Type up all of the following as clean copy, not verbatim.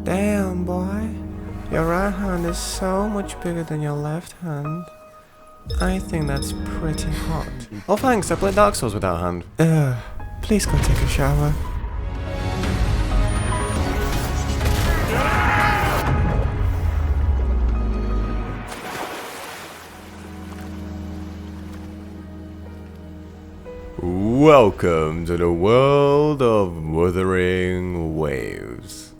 Damn, boy. Your right hand is so much bigger than your left hand. I think that's pretty hot. Oh thanks, I played Dark Souls with that hand. Please go take a shower. Welcome to the world of Wuthering Waves.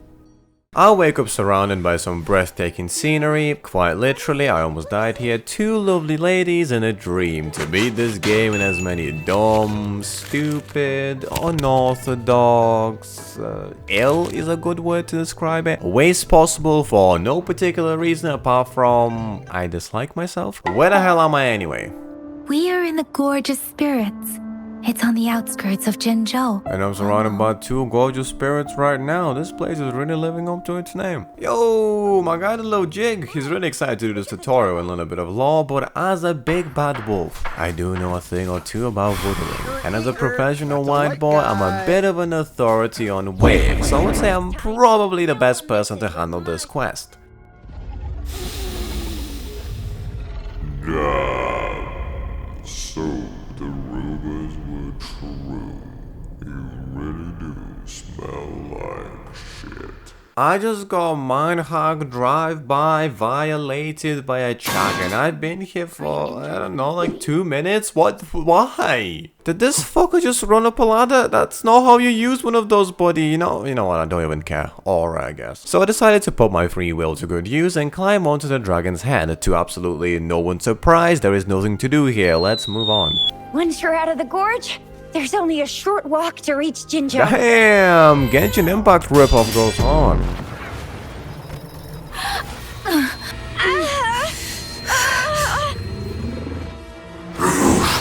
I wake up surrounded by some breathtaking scenery. Quite literally, I almost died here. Two lovely ladies in a dream to beat this game in as many dumb, stupid, unorthodox, ill is a good word to describe it, ways possible for no particular reason apart from I dislike myself. Where the hell am I anyway? We are in the gorgeous spirits. It's on the outskirts of Jinzhou. And I'm surrounded by two gorgeous spirits right now. This place is really living up to its name. Yo, my guy did a little jig. He's really excited to do this tutorial and learn a bit of lore, but as a big bad wolf, I do know a thing or two about wuthering. And as a professional white boy, I'm a bit of an authority on waves, so I would say I'm probably the best person to handle this quest. So the rumors were true. You really do smell like shit. I just got mind-hacked, drive-by, violated by a chag, and I've been here for, I don't know, like 2 minutes? What? Why? Did this fucker just run up a ladder? That's not how you use one of those, buddy. You know what, I don't even care. Or I guess. So I decided to put my free will to good use and climb onto the dragon's head. To absolutely no one's surprise, there is nothing to do here. Let's move on. Once you're out of the gorge, there's only a short walk to reach Jinzhou. Damn! Genshin Impact ripoff goes on.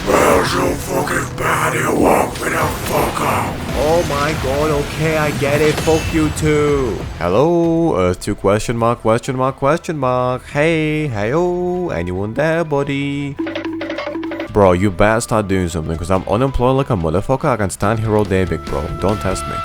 Smells so fucking bad, you walk me the fuck up. Oh my god, okay, I get it, fuck you too. Hello, Earth 2 question mark. Hey, hey-oh, anyone there, buddy? Bro, you better start doing something, cause I'm unemployed like a motherfucker. I can stand here all day, big bro. Don't test me.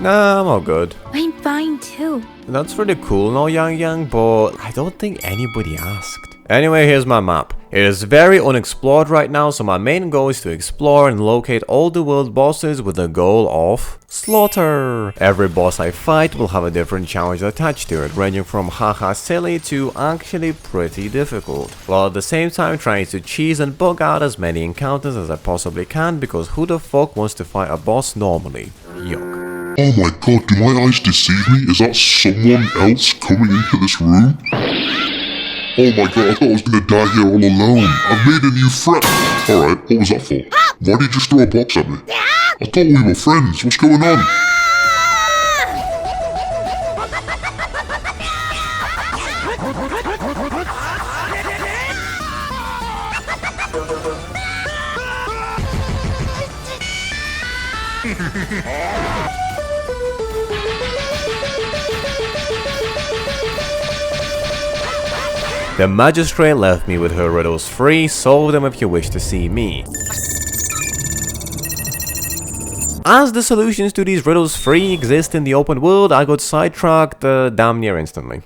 Nah, I'm all good. I'm fine too. That's really cool, no Yang, but I don't think anybody asked. Anyway, here's my map. It is very unexplored right now, so my main goal is to explore and locate all the world bosses with the goal of slaughter. Every boss I fight will have a different challenge attached to it, ranging from haha silly to actually pretty difficult, while at the same time trying to cheese and bug out as many encounters as I possibly can, because who the fuck wants to fight a boss normally? Yuck. Oh my god, do my eyes deceive me? Is that someone else coming into this room? Oh my god, I thought I was gonna die here all alone. I've made a new friend. Alright, what was that for? Why did you just throw a box at me? I thought we were friends. What's going on? The magistrate left me with her riddles free, solve them if you wish to see me. As the solutions to these riddles free exist in the open world, I got sidetracked damn near instantly.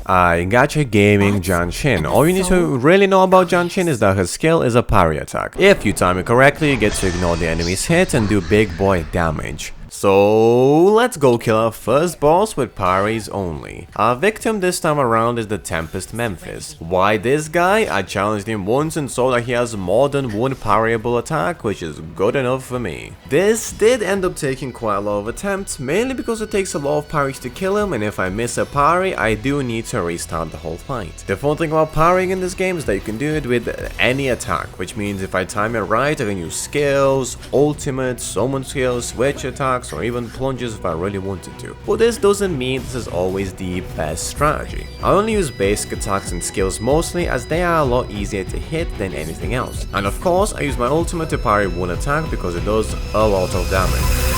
Gacha Gaming Janshin. All you need to really know about Janshin is that her skill is a parry attack. If you time it correctly, you get to ignore the enemy's hit and do big boy damage. So let's go kill our first boss with parries only. Our victim this time around is the Tempest Memphis. Why this guy? I challenged him once and saw that he has more than one parryable attack, which is good enough for me. This did end up taking quite a lot of attempts, mainly because it takes a lot of parries to kill him, and if I miss a parry, I do need to restart the whole fight. The fun thing about parrying in this game is that you can do it with any attack, which means if I time it right, I can use skills, ultimate, summon skills, switch attacks, attacks or even plunges if I really wanted to. But this doesn't mean this is always the best strategy. I only use basic attacks and skills mostly as they are a lot easier to hit than anything else. And of course, I use my ultimate to parry one attack because it does a lot of damage.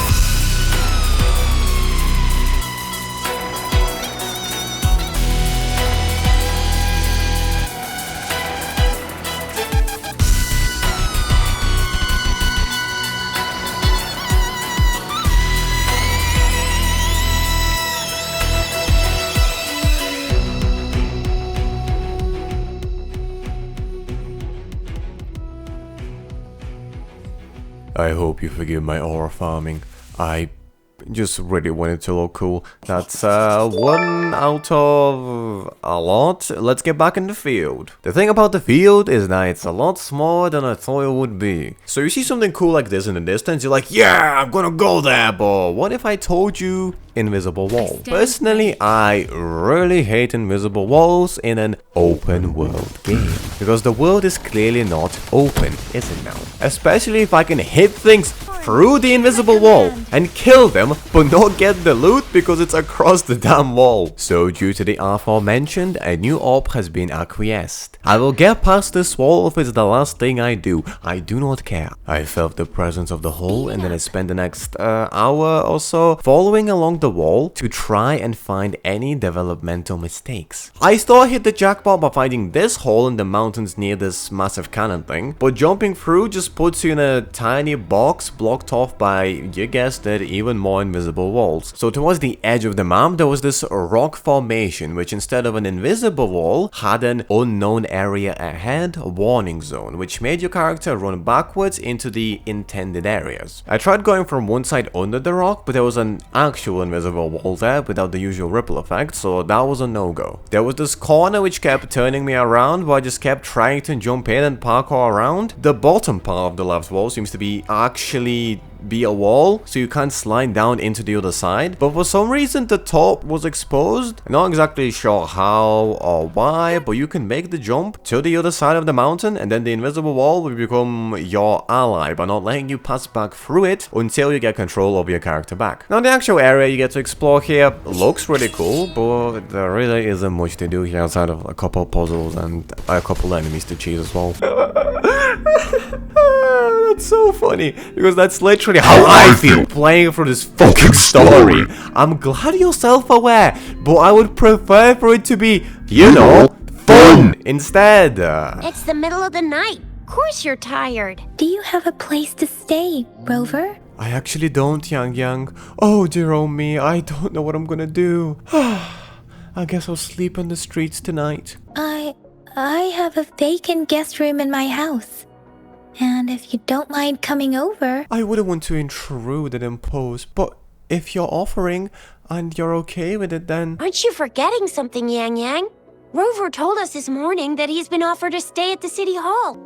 I hope you forgive my aura farming. I just really wanted to look cool. That's one out of a lot. Let's get back in the field. The thing about the field is that it's a lot smaller than I thought it would be. So you see something cool like this in the distance, you're like, yeah, I'm gonna go there, but what if I told you invisible wall? Personally, I really hate invisible walls in an open world game, because the world is clearly not open, is it now? Especially if I can hit things through the invisible wall and kill them but not get the loot because it's across the damn wall. So due to the aforementioned, a new op has been acquiesced. I will get past this wall if it's the last thing I do. I do not care. I felt the presence of the hole and then I spent the next hour or so following along the wall to try and find any developmental mistakes. I thought I hit the jackpot by finding this hole in the mountains near this massive cannon thing, but jumping through just puts you in a tiny box blocked off by, you guessed it, even more invisible walls. So towards the edge of the map there was this rock formation which instead of an invisible wall had an unknown area ahead warning zone, which made your character run backwards into the intended areas. I tried going from one side under the rock, but there was an actual invisible wall there without the usual ripple effect, so that was a no-go. There was this corner which kept turning me around, but I just kept trying to jump in and parkour around. The bottom part of the left wall seems to be actually be a wall, so you can't slide down into the other side, but for some reason the top was exposed. I'm not exactly sure how or why, but you can make the jump to the other side of the mountain and then the invisible wall will become your ally by not letting you pass back through it until you get control of your character back. Now the actual area you get to explore here looks really cool, but there really isn't much to do here outside of a couple puzzles and a couple enemies to cheese as well. That's so funny, because that's literally how I feel playing through this fucking story. I'm glad you're self-aware, but I would prefer for it to be, you know, fun instead. It's the middle of the night. Of course you're tired. Do you have a place to stay, Rover? I actually don't, Yang. Oh, dear oh me, I don't know what I'm gonna do. I guess I'll sleep on the streets tonight. I have a vacant guest room in my house. And if you don't mind coming over... I wouldn't want to intrude and impose, but if you're offering and you're okay with it, then... Aren't you forgetting something, Yang Yang? Rover told us this morning that he's been offered a stay at the city hall.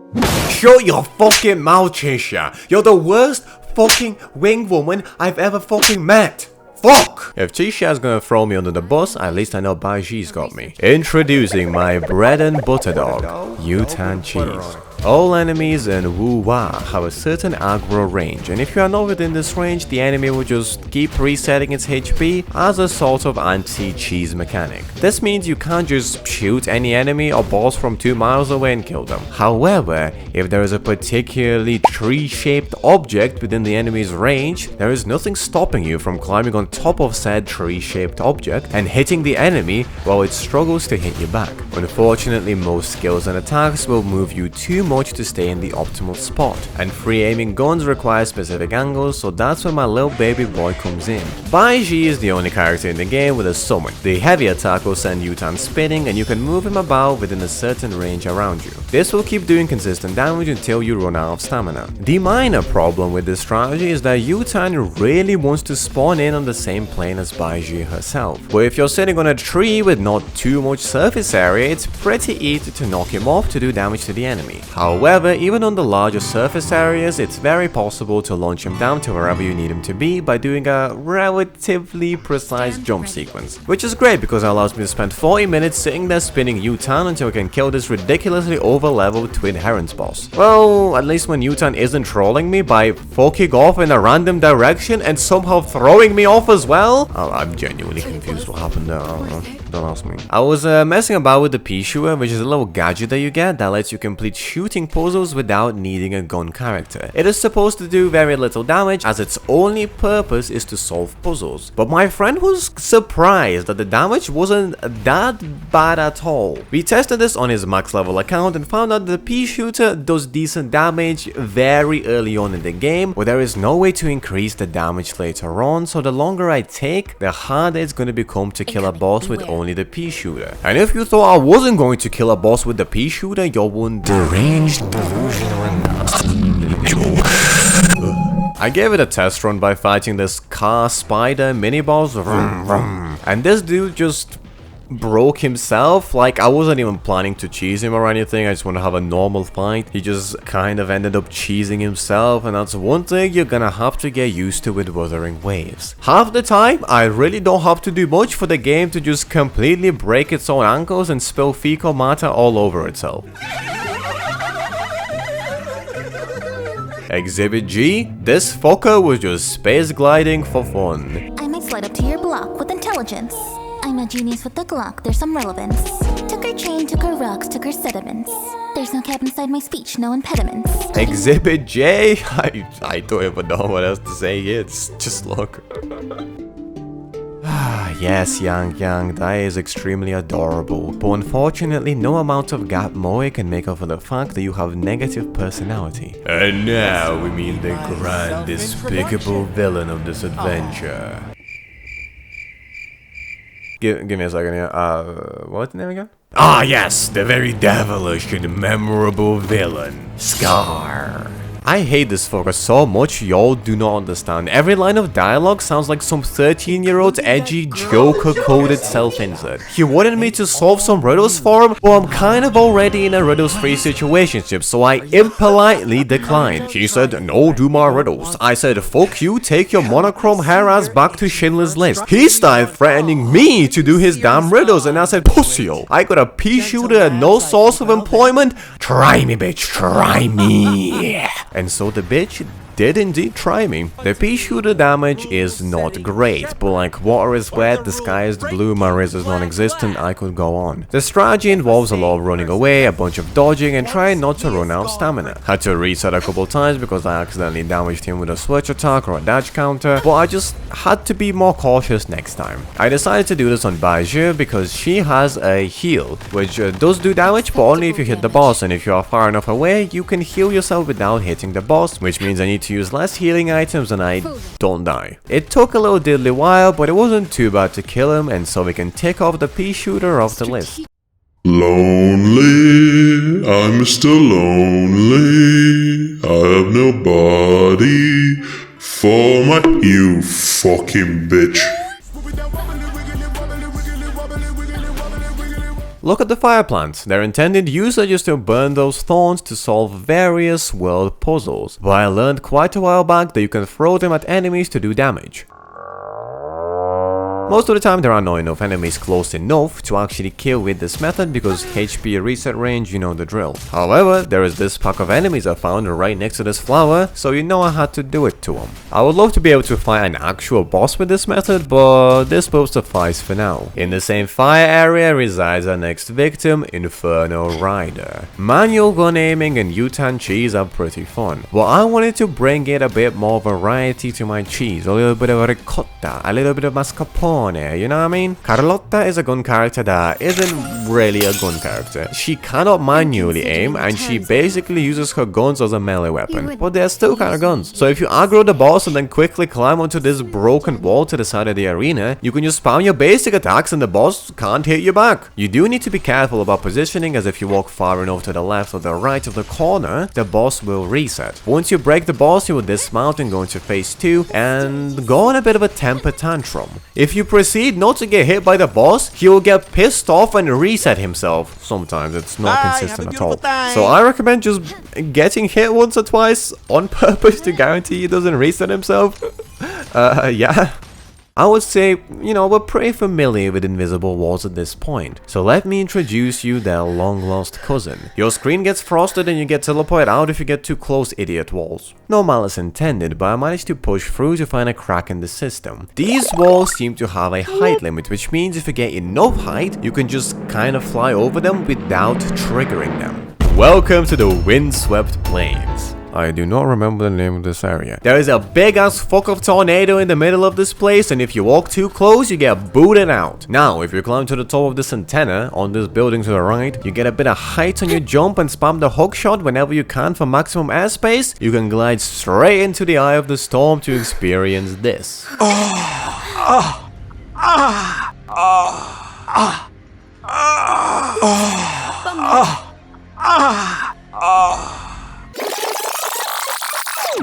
Shut your fucking mouth, Tisha. You're the worst fucking wing woman I've ever fucking met. Fuck! If Tisha's gonna throw me under the bus, at least I know Baiji's got me. Introducing my bread and butter dog, Yutan Cheese. All enemies in Wu-Wa have a certain aggro range, and if you are not within this range, the enemy will just keep resetting its HP as a sort of anti-cheese mechanic. This means you can't just shoot any enemy or boss from 2 miles away and kill them. However, if there is a particularly tree-shaped object within the enemy's range, there is nothing stopping you from climbing on top of said tree-shaped object and hitting the enemy while it struggles to hit you back. Unfortunately, most skills and attacks will move you too much to stay in the optimal spot, and free aiming guns require specific angles, so that's where my little baby boy comes in. Baiji is the only character in the game with a summon. The heavy attack will send Yutan spinning and you can move him about within a certain range around you. This will keep doing consistent damage until you run out of stamina. The minor problem with this strategy is that Yutan really wants to spawn in on the same plane as Baiji herself, but if you're sitting on a tree with not too much surface area, it's pretty easy to knock him off to do damage to the enemy. However, even on the larger surface areas, it's very possible to launch him down to wherever you need him to be by doing a relatively precise jump sequence. Which is great because it allows me to spend 40 minutes sitting there spinning U-turn until I can kill this ridiculously over-leveled Twin Herons boss. Well, at least when U-turn isn't trolling me by fucking off in a random direction and somehow throwing me off as well. Oh, I'm genuinely confused what happened there. Don't ask me. I was messing about with the P-Shooter, which is a little gadget that you get that lets you complete shooting puzzles without needing a gun character. It is supposed to do very little damage as its only purpose is to solve puzzles. But my friend was surprised that the damage wasn't that bad at all. We tested this on his max level account and found out the P-Shooter does decent damage very early on in the game, but there is no way to increase the damage later on, so the longer I take, the harder it's going to become to kill a boss with only the P-Shooter. And if you thought I wasn't going to kill a boss with the P-Shooter, you're one deranged, delusional, and individual. I gave it a test run by fighting this car spider mini boss, and this dude just broke himself. Like, I wasn't even planning to cheese him or anything, I just want to have a normal fight. He just kind of ended up cheesing himself, and that's one thing you're gonna have to get used to with Wuthering Waves. Half the time, I really don't have to do much for the game to just completely break its own ankles and spill fecal matter all over itself. Exhibit G, this fucker was just space gliding for fun. I might slide up to your block with intelligence. I'm a genius with the Glock, there's some relevance. Took her chain, took her rocks, took her sediments. There's no cap inside my speech, no impediments. Exhibit J? I don't even know what else to say here, just look. Yes, Yang, that is extremely adorable, but unfortunately no amount of gap moe can make up for the fact that you have negative personality. And now we meet the grand, despicable villain of this adventure. Give me a second here, what's the name again? Ah yes, the very devilish and memorable villain, Scar. I hate this fucker so much, y'all do not understand. Every line of dialogue sounds like some 13-year-old's edgy, Joker-coded self-insert. He wanted me to solve some riddles for him, but I'm kind of already in a riddles-free situationship, so I impolitely declined. He said, no, do my riddles. I said, fuck you, take your monochrome hair ass back to Schindler's List. He started threatening me to do his damn riddles, and I said, pussy-o, I got a P-Shooter and no source of employment? Try me, bitch, try me. And so the bitch did indeed try me. The P-Shooter damage is not great, but like water is wet, the sky is blue, my wrist is non-existent, I could go on. The strategy involves a lot of running away, a bunch of dodging, and trying not to run out of stamina. Had to reset a couple times because I accidentally damaged him with a switch attack or a dash counter, but I just had to be more cautious next time. I decided to do this on Baijiu because she has a heal, which does do damage, but only if you hit the boss, and if you are far enough away, you can heal yourself without hitting the boss, which means I need to use less healing items and I don't die. It took a little diddly while, but it wasn't too bad to kill him, and so we can tick off the P-Shooter off the list. Lonely, I'm Mr. Lonely, I have nobody for my... You fucking bitch. Look at the fire plants. Their intended use is just to burn those thorns to solve various world puzzles, but I learned quite a while back that you can throw them at enemies to do damage. Most of the time there are not enough enemies close enough to actually kill with this method because HP reset range, you know the drill. However, there is this pack of enemies I found right next to this flower, so you know I had to do it to them. I would love to be able to fight an actual boss with this method, but this will suffice for now. In the same fire area resides our next victim, Inferno Rider. Manual gun aiming and U-turn cheese are pretty fun, but I wanted to bring it a bit more variety to my cheese, a little bit of ricotta, a little bit of mascarpone. You know what I mean? Carlotta is a gun character that isn't really a gun character. She cannot manually aim and she basically uses her guns as a melee weapon, but they're still kind of guns. So if you aggro the boss and then quickly climb onto this broken wall to the side of the arena, you can just spam your basic attacks and the boss can't hit you back. You do need to be careful about positioning, as if you walk far enough to the left or the right of the corner, the boss will reset. Once you break the boss, you will dismount and go into phase 2 and go on a bit of a temper tantrum. If you you proceed not to get hit by the boss, he will get pissed off and reset himself. Sometimes it's not consistent at all. So I recommend just getting hit once or twice on purpose to guarantee he doesn't reset himself. Yeah. I would say, you know, we're pretty familiar with invisible walls at this point. So let me introduce you their long-lost cousin. Your screen gets frosted and you get teleported out if you get too close, idiot walls. No malice intended, but I managed to push through to find a crack in the system. These walls seem to have a height limit, which means if you get enough height, you can just kind of fly over them without triggering them. Welcome to the windswept plains. I do not remember the name of this area. There is a big ass fuck of tornado in the middle of this place, and if you walk too close, you get booted out. Now, if you climb to the top of this antenna on this building to the right, you get a bit of height on your jump and spam the hook shot whenever you can for maximum airspace. You can glide straight into the eye of the storm to experience this.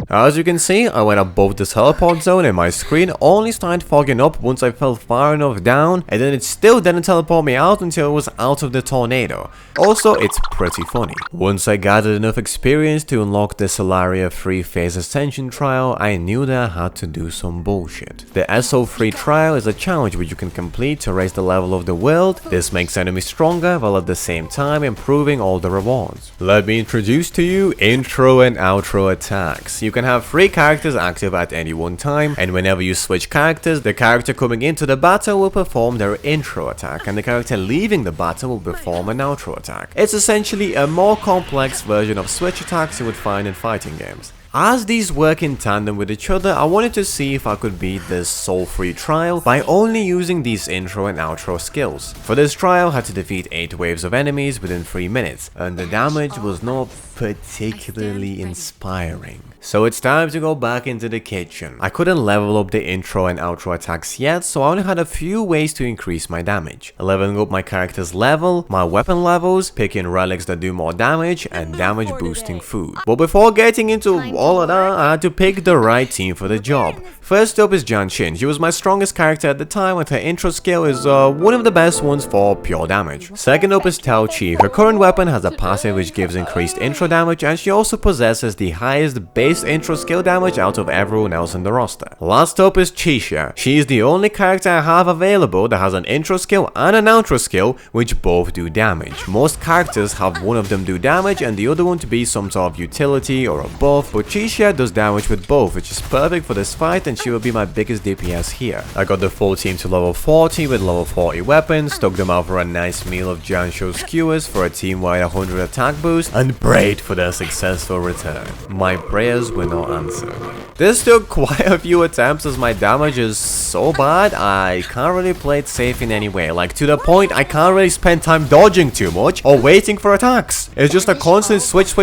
As you can see, I went above the teleport zone and my screen only started fogging up once I fell far enough down, and then it still didn't teleport me out until I was out of the tornado. Also, it's pretty funny. Once I gathered enough experience to unlock the Solaria 3-phase ascension trial, I knew that I had to do some bullshit. The SO3 trial is a challenge which you can complete to raise the level of the world. This makes enemies stronger while at the same time improving all the rewards. Let me introduce to you intro and outro attacks. You can have 3 characters active at any one time, and whenever you switch characters, the character coming into the battle will perform their intro attack, and the character leaving the battle will perform an outro attack. It's essentially a more complex version of switch attacks you would find in fighting games. As these work in tandem with each other, I wanted to see if I could beat this soul-free trial by only using these intro and outro skills. For this trial, I had to defeat 8 waves of enemies within 3 minutes, and the damage was not particularly inspiring. So it's time to go back into the kitchen. I couldn't level up the intro and outro attacks yet, so I only had a few ways to increase my damage. Leveling up my character's level, my weapon levels, picking relics that do more damage, and damage boosting food. But before getting into all of that, I had to pick the right team for the job. First up is Janshin. She was my strongest character at the time, and her intro skill is one of the best ones for pure damage. Second up is Tao Chi. Her current weapon has a passive which gives increased intro damage, and she also possesses the highest base intro skill damage out of everyone else in the roster. Last up is Chisha. She is the only character I have available that has an intro skill and an outro skill which both do damage. Most characters have one of them do damage and the other one to be some sort of utility or a buff, but Chisha does damage with both, which is perfect for this fight, and she will be my biggest DPS here. I got the full team to level 40 with level 40 weapons, took them out for a nice meal of Jansho skewers for a team-wide 100 attack boost, and prayed for their successful return. My prayers were not answered. This took quite a few attempts as my damage is so bad, I can't really play it safe in any way. Like, to the point I can't really spend time dodging too much or waiting for attacks. It's just a constant switch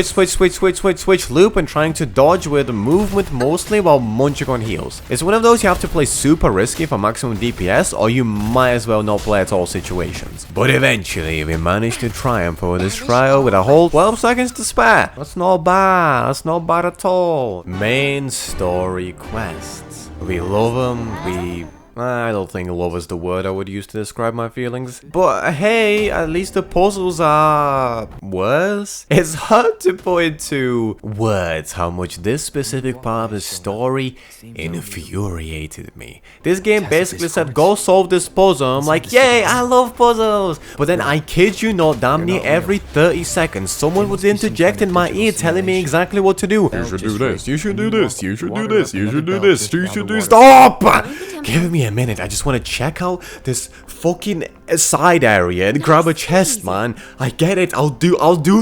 loop and trying to dodge with movement mostly while munching on heals. It's one of those you have to play super risky for maximum DPS, or you might as well not play at all situations. But eventually we managed to triumph over this trial with a whole 12 seconds to spare. That's not bad, that's not bad at all. Main story quests. We love them, I don't think love is the word I would use to describe my feelings. But hey, at least the puzzles are worse. It's hard to put into words how much this specific part of the story infuriated me. This game basically said, go solve this puzzle. I'm like, yay, I love puzzles. But then I kid you not, damn near every 30 seconds, someone would interject in my ear telling me exactly what to do. You should do this, you should do this, you should do this, you should do this, you should do. Stop! Give me a minute, I just want to check out this fucking side area and grab a chest, man. I get it, I'll do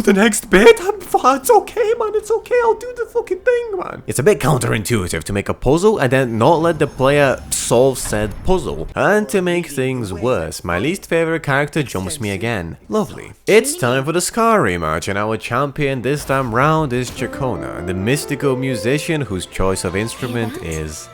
the next bit. It's okay, man, it's okay, I'll do the fucking thing, man. It's a bit counterintuitive to make a puzzle and then not let the player solve said puzzle. And to make things worse, my least favorite character jumps me again. Lovely. It's time for the Scar rematch, and our champion this time round is Chacona, the mystical musician whose choice of instrument is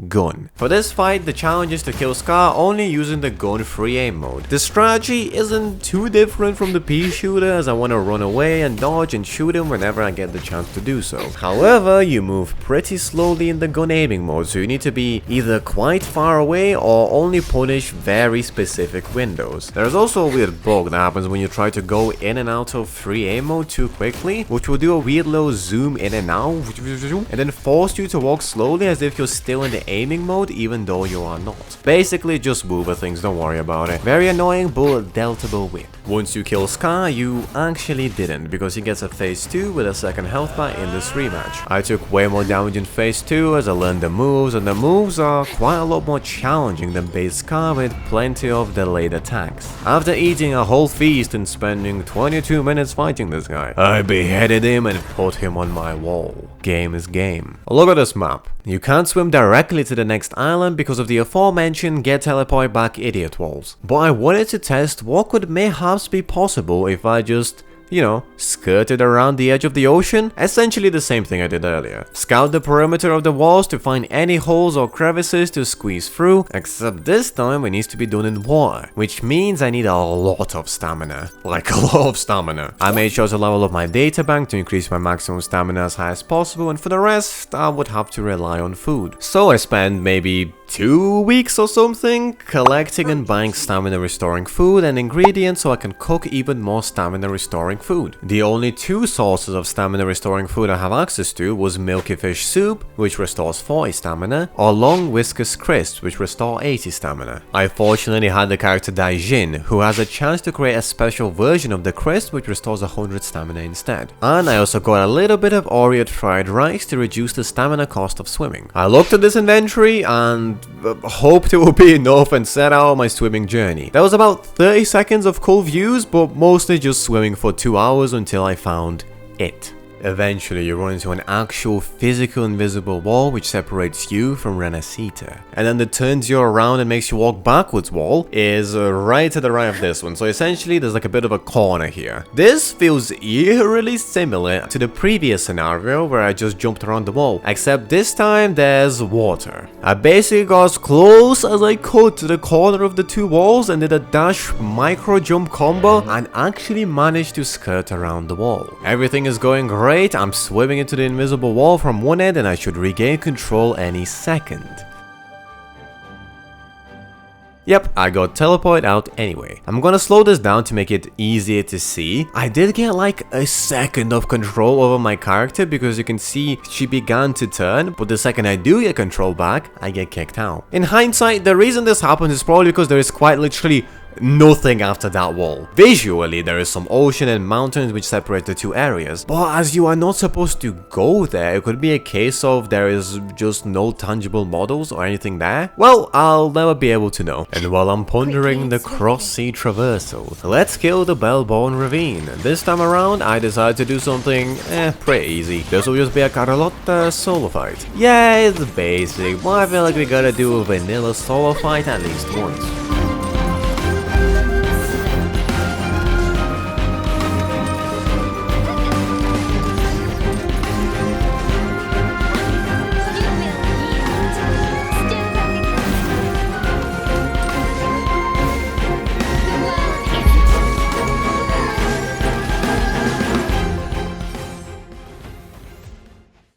Gun. For this fight, the challenge is to kill Scar only using the gun free aim mode. The strategy isn't too different from the pea shooter, as I want to run away and dodge and shoot him whenever I get the chance to do so. However, you move pretty slowly in the gun aiming mode, so you need to be either quite far away or only punish very specific windows. There's also a weird bug that happens when you try to go in and out of free aim mode too quickly, which will do a weird little zoom in and out and then force you to walk slowly as if you're still in the aiming mode even though you are not. Basically just boober things, don't worry about it. Very annoying but dealtable with. Once you kill Scar, you actually didn't, because he gets a phase 2 with a second health bar in this rematch. I took way more damage in phase 2 as I learned the moves, and the moves are quite a lot more challenging than base Scar with plenty of delayed attacks. After eating a whole feast and spending 22 minutes fighting this guy, I beheaded him and put him on my wall. Game is game. Look at this map. You can't swim directly to the next island because of the aforementioned get teleport back idiot walls. But I wanted to test what could mayhaps be possible if I just, you know, skirted around the edge of the ocean. Essentially the same thing I did earlier. Scout the perimeter of the walls to find any holes or crevices to squeeze through, except this time it needs to be done in water, which means I need a lot of stamina. Like a lot of stamina. I made sure to level up my data bank to increase my maximum stamina as high as possible, and for the rest, I would have to rely on food. So I spent maybe 2 weeks or something collecting and buying stamina restoring food and ingredients so I can cook even more stamina restoring food. The only 2 sources of stamina restoring food I have access to was milky fish soup, which restores 40 stamina, or long viscous crisps, which restore 80 stamina. I fortunately had the character Daijin, who has a chance to create a special version of the crisp which restores 100 stamina instead. And I also got a little bit of Oreo fried rice to reduce the stamina cost of swimming. I looked at this inventory and hoped it would be enough and set out on my swimming journey. There was about 30 seconds of cool views, but mostly just swimming for 2 hours until I found it. Eventually, you run into an actual physical invisible wall which separates you from Renacita. And then the turns you around and makes you walk backwards wall is right to the right of this one. So essentially, there's like a bit of a corner here. This feels eerily similar to the previous scenario where I just jumped around the wall, except this time there's water. I basically got as close as I could to the corner of the 2 walls and did a dash micro jump combo and actually managed to skirt around the wall. Everything is going great. I'm swimming into the invisible wall from one end and I should regain control any second. Yep, I got teleported out anyway. I'm gonna slow this down to make it easier to see. I did get like a second of control over my character because you can see she began to turn, but the second I do get control back, I get kicked out. In hindsight, the reason this happens is probably because there is quite literally nothing after that wall. Visually, there is some ocean and mountains which separate the 2 areas, but as you are not supposed to go there, it could be a case of there is just no tangible models or anything there. Well, I'll never be able to know. And while I'm pondering the cross-sea traversal, let's kill the Bellborn Ravine. This time around, I decided to do something, pretty easy. This will just be a Carlotta solo fight. Yeah, it's basic, but I feel like we gotta do a vanilla solo fight at least once.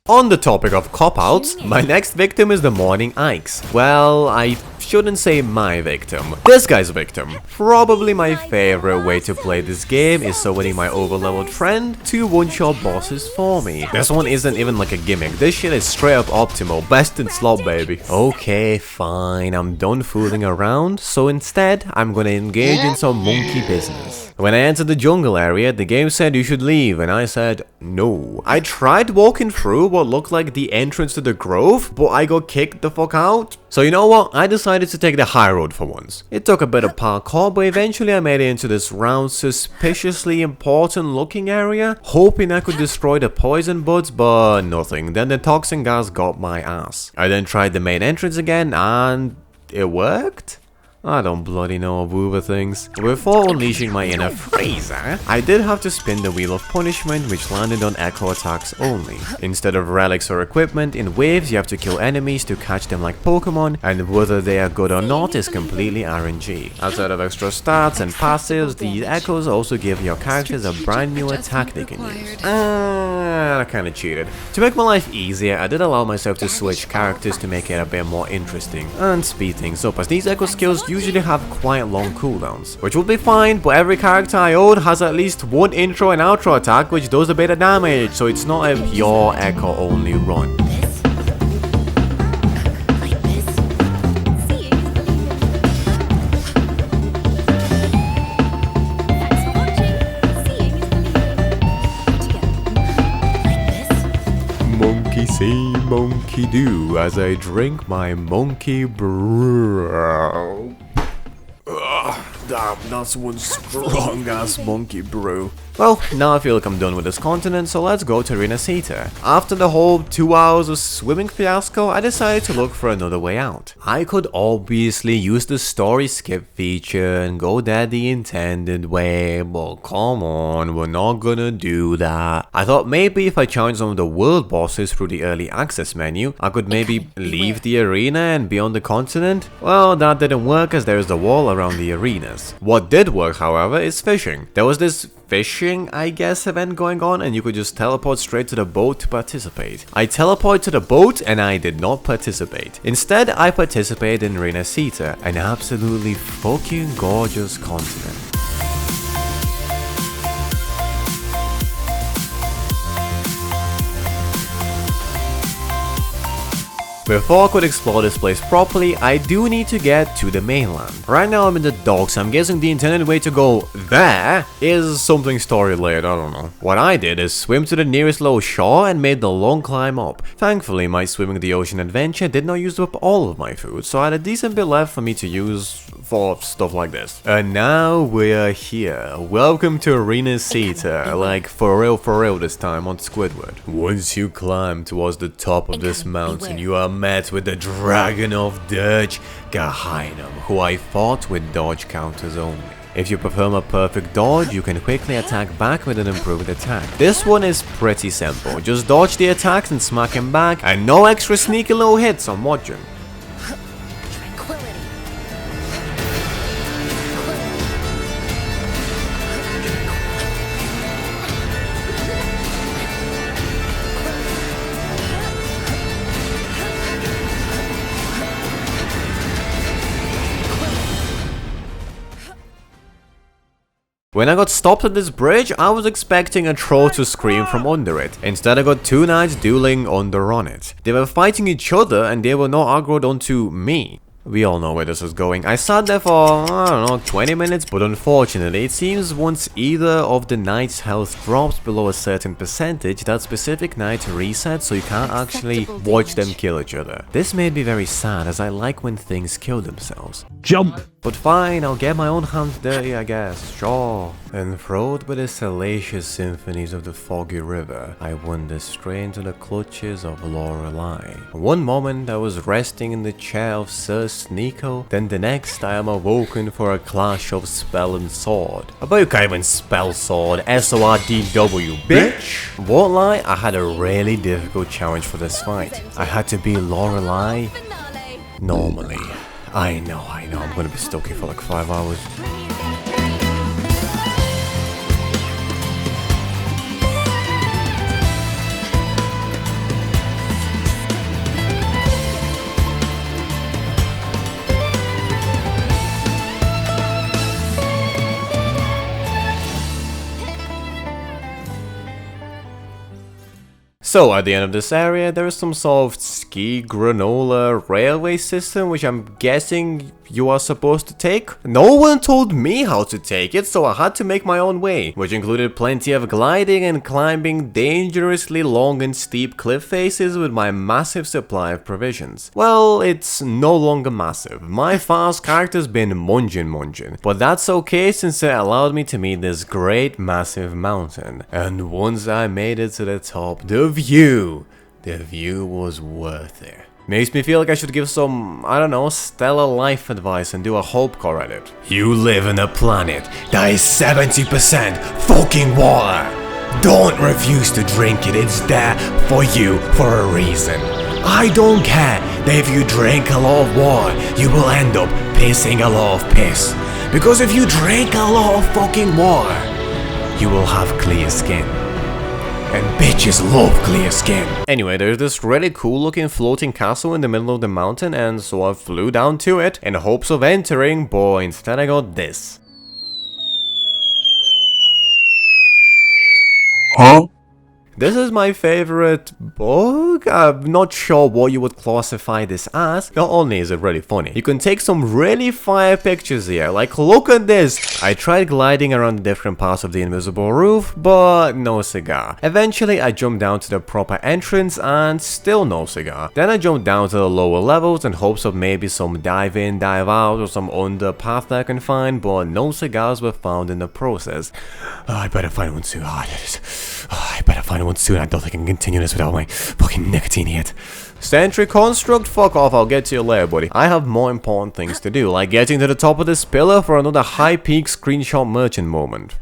On the topic of cop-outs, my next victim is the Morning Ikes. Well, I shouldn't say my victim. This guy's victim. Probably my favorite way to play this game is summoning my overleveled friend to one-shot bosses for me. This one isn't even like a gimmick. This shit is straight up optimal. Best in slot, baby. Okay, fine. I'm done fooling around. So instead, I'm gonna engage in some monkey business. When I entered the jungle area, the game said you should leave, and I said no. I tried walking through what looked like the entrance to the grove, but I got kicked the fuck out. So you know what? I decided to take the high road for once. It took a bit of parkour, but eventually I made it into this round, suspiciously important looking area, hoping I could destroy the poison buds, but nothing. Then the toxin gas got my ass. I then tried the main entrance again, and it worked? I don't bloody know of Uber things. Before unleashing my inner freezer, I did have to spin the wheel of punishment, which landed on echo attacks only. Instead of relics or equipment, in waves you have to kill enemies to catch them like Pokemon, and whether they are good or not is completely RNG. Outside of extra stats and passives, these echoes also give your characters a brand new attack they can use. I kinda cheated. To make my life easier, I did allow myself to switch characters to make it a bit more interesting and speed things up, as these echo skills usually have quite long cooldowns, which will be fine, but every character I own has at least one intro and outro attack which does a bit of damage, so it's not a pure echo only run. Monkey see, monkey do, as I drink my monkey brew. Damn, that's one strong ass monkey brew. Well, now I feel like I'm done with this continent, so let's go to Rinascita. After the whole 2 hours of swimming fiasco, I decided to look for another way out. I could obviously use the story skip feature and go there the intended way, but come on, we're not gonna do that. I thought maybe if I challenged some of the world bosses through the early access menu, I could maybe leave the arena and be on the continent. Well, that didn't work as there is a wall around the arenas. What did work, however, is fishing. There was this fishing, I guess, event going on, and you could just teleport straight to the boat to participate. I teleported to the boat and I did not participate. Instead, I participated in Rinascita, an absolutely fucking gorgeous continent. Before I could explore this place properly, I do need to get to the mainland. Right now I'm in the docks, I'm guessing the intended way to go there is something story-related, I don't know. What I did is swim to the nearest low shore and made the long climb up. Thankfully, my swimming the ocean adventure did not use up all of my food, so I had a decent bit left for me to use for stuff like this. And now we are here. Welcome to Rinascita, like for real this time on Squidward. Once you climb towards the top of this mountain, you are met with the Dragon of Dirge, Gehinum, who I fought with dodge counters only. If you perform a perfect dodge, you can quickly attack back with an improved attack. This one is pretty simple, just dodge the attacks and smack him back, and no extra sneaky little hits I'm watching. When I got stopped at this bridge, I was expecting a troll to scream from under it. Instead I got two knights dueling under on it. They were fighting each other and they were not aggroed onto me. We all know where this is going. I sat there for, I don't know, 20 minutes, but unfortunately, it seems once either of the knight's health drops below a certain percentage, that specific knight resets, so you can't actually watch them kill each other. This made me very sad, as I like when things kill themselves. Jump! But fine, I'll get my own hands dirty, I guess, sure. Enthralled by the salacious symphonies of the foggy river, I wander straight into the clutches of Lorelei. One moment I was resting in the chair of Sir Sneeko, then the next I am awoken for a clash of spell and sword. I bet you can't even spell sword, S-O-R-D-W, bitch! Won't lie, I had a really difficult challenge for this fight. I had to be Lorelei normally. I know, I'm gonna be stuck here for like 5 hours. So at the end of this area, there is some sort of ski granola railway system, which I'm guessing you are supposed to take. No one told me how to take it, so I had to make my own way, which included plenty of gliding and climbing dangerously long and steep cliff faces with my massive supply of provisions. Well, it's no longer massive. My fast character's been mungin', but that's okay since it allowed me to meet this great massive mountain. And once I made it to the top, the view was worth it. Makes me feel like I should give some, I don't know, stellar life advice and do a hope core edit. You live on a planet that is 70% fucking water. Don't refuse to drink it, it's there for you for a reason. I don't care that if you drink a lot of water, you will end up pissing a lot of piss. Because if you drink a lot of fucking water, you will have clear skin. And bitches love clear skin. Anyway, there's this really cool looking floating castle in the middle of the mountain, and so I flew down to it in hopes of entering, but instead I got this. Huh? This is my favorite book. I'm not sure what you would classify this as. Not only is it really funny, you can take some really fire pictures here. Like, look at this. I tried gliding around the different parts of the invisible roof, but no cigar. Eventually, I jumped down to the proper entrance and still no cigar. Then I jumped down to the lower levels in hopes of maybe some dive in, dive out, or some under path that I can find, but no cigars were found in the process. I better find one soon. I better find one soon. I don't think I can continue this without my fucking nicotine hit. Sentry construct? Fuck off, I'll get to you later, buddy. I have more important things to do, like getting to the top of this pillar for another high peak screenshot merchant moment.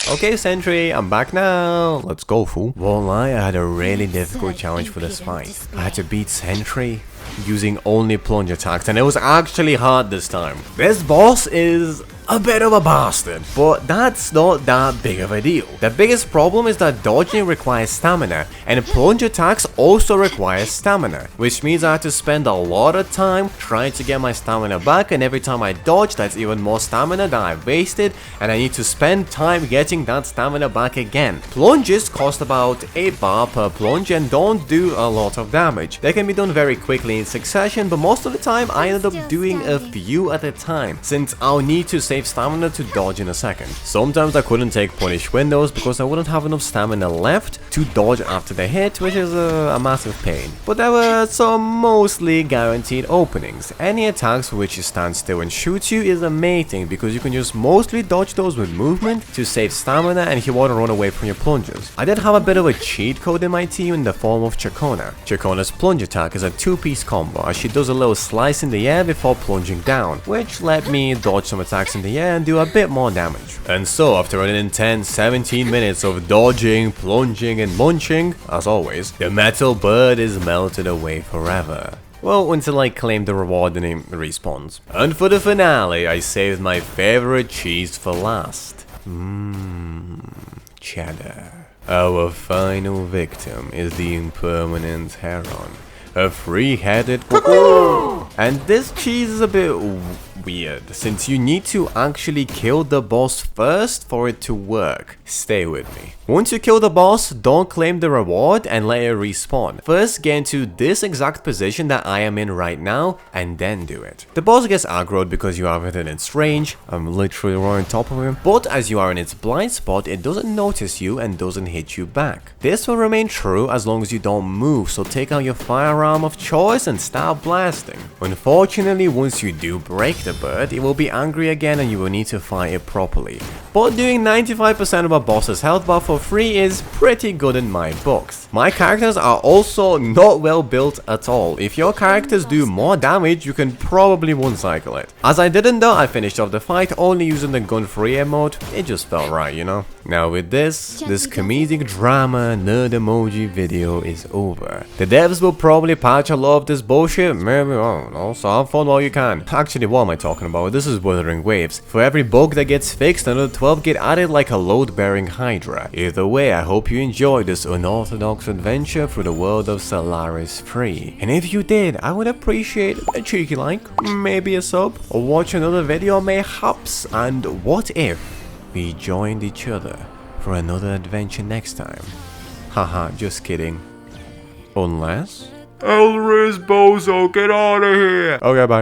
Okay, Sentry, I'm back now. Let's go, fool. Won't lie, I had a really difficult challenge for this fight. I had to beat Sentry using only plunge attacks, and it was actually hard this time. This boss is a bit of a bastard, but that's not that big of a deal. The biggest problem is that dodging requires stamina, and plunge attacks also require stamina, which means I have to spend a lot of time trying to get my stamina back, and every time I dodge, that's even more stamina that I've wasted, and I need to spend time getting that stamina back again. Plunges cost about 8 bar per plunge and don't do a lot of damage. They can be done very quickly in succession, but most of the time I ended up doing a few at a time, since I'll need to save stamina to dodge in a second. Sometimes I couldn't take punish windows because I wouldn't have enough stamina left to dodge after the hit, which is a massive pain. But there were some mostly guaranteed openings. Any attacks for which you stand still and shoot you is amazing because you can just mostly dodge those with movement to save stamina and he won't run away from your plunges. I did have a bit of a cheat code in my team in the form of Chakona. Chakona's plunge attack is a 2-piece combo as she does a little slice in the air before plunging down, which let me dodge some attacks in the air and do a bit more damage. And so after an intense 17 minutes of dodging, plunging and munching, as always, the metal bird is melted away forever. Well, until I claim the reward and it respawns. And for the finale, I saved my favorite cheese for last. Cheddar. Our final victim is the impermanent heron. A three-headed cuckoo! And this cheese is a bit weird, since you need to actually kill the boss first for it to work. Stay with me. Once you kill the boss, don't claim the reward and let it respawn. First get into this exact position that I am in right now, and then do it. The boss gets aggroed because you are within its range. I'm literally right on top of him. But as you are in its blind spot, it doesn't notice you and doesn't hit you back. This will remain true as long as you don't move, so take out your firearm of choice and start blasting. Unfortunately, once you do break the bird, it will be angry again and you will need to fight it properly. But doing 95% of a boss's health bar for free is pretty good in my books. My characters are also not well built at all. If your characters do more damage, you can probably one-cycle it. As I didn't though, I finished off the fight only using the gun-free emote. It just felt right, you know? Now with this comedic drama nerd emoji video is over. The devs will probably patch a lot of this bullshit, maybe, I don't know, so have fun while you can. Actually, what am I talking about? This is Wuthering Waves. For every bug that gets fixed, another 12 get added like a load-bearing Hydra. Either way, I hope you enjoyed this unorthodox adventure through the world of Solaris 3. And if you did, I would appreciate a cheeky like, maybe a sub, or watch another video mayhaps. And what if we joined each other for another adventure next time? Haha, just kidding. Unless... Elris Bozo, get out of here! Okay, bye.